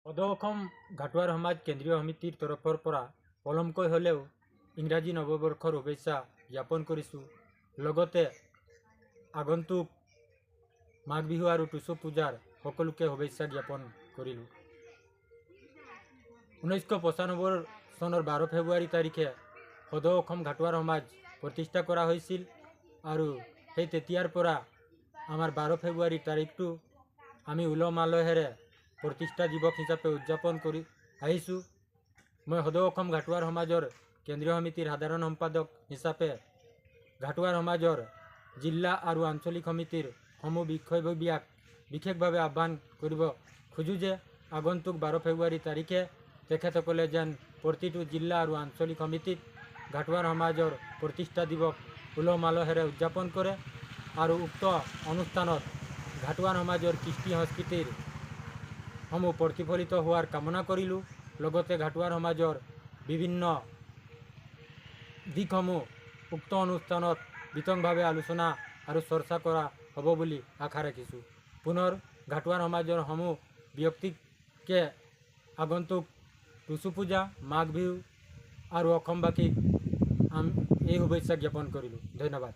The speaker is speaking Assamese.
সদৌ অসম ঘাটুৱাৰ সমাজ কেন্দ্ৰীয় সমিতিৰ তৰফৰ পৰা পলমকৈ হ'লেও ইংৰাজী নৱবৰ্ষৰ শুভেচ্ছা জ্ঞাপন কৰিছোঁ। লগতে আগন্তুক মাঘ বিহু আৰু টুচু পূজাৰ সকলোকে শুভেচ্ছা জ্ঞাপন কৰিলোঁ। 1995 চনৰ 12 ফেব্ৰুৱাৰী তাৰিখে সদৌ অসম ঘাটুৱাৰ সমাজ প্ৰতিষ্ঠা কৰা হৈছিল আৰু সেই তেতিয়াৰ পৰা আমাৰ 12 ফেব্ৰুৱাৰী তাৰিখটো আমি উলহ মালহেৰে প্ৰতিষ্ঠা দিৱস হিচাপে উদযাপন কৰি আহিছোঁ। মই সদৌ অসম ঘাটুৱাৰ সমাজৰ কেন্দ্ৰীয় সমিতিৰ সাধাৰণ সম্পাদক হিচাপে ঘাটুৱাৰ সমাজৰ জিলা আৰু আঞ্চলিক সমিতিৰ সমূহ বিষয়ববীয়াক বিশেষভাৱে আহ্বান কৰিব খোজোঁ যে আগন্তুক 12 ফেব্ৰুৱাৰী তাৰিখে তেখেতসকলে যেন প্ৰতিটো জিলা আৰু আঞ্চলিক সমিতিত ঘাটুৱাৰ সমাজৰ প্ৰতিষ্ঠা দিৱস উলহ মালহেৰে উদযাপন কৰে আৰু উক্ত অনুষ্ঠানত ঘাটুৱাৰ সমাজৰ কৃষ্টি সংস্কৃতিৰ সমূহ প্ৰতিফলিত হোৱাৰ কামনা কৰিলোঁ। লগতে ঘাটুৱাৰ সমাজৰ বিভিন্ন দিশসমূহ উক্ত অনুষ্ঠানত বিতংভাৱে আলোচনা আৰু চৰ্চা কৰা হ'ব বুলি আশা ৰাখিছোঁ। পুনৰ ঘাটুৱাৰ সমাজৰ সমূহ ব্যক্তিকে আগন্তুক টুচু পূজা, মাঘ বিহু আৰু অসমবাসীক এই শুভেচ্ছা জ্ঞাপন কৰিলোঁ। ধন্যবাদ।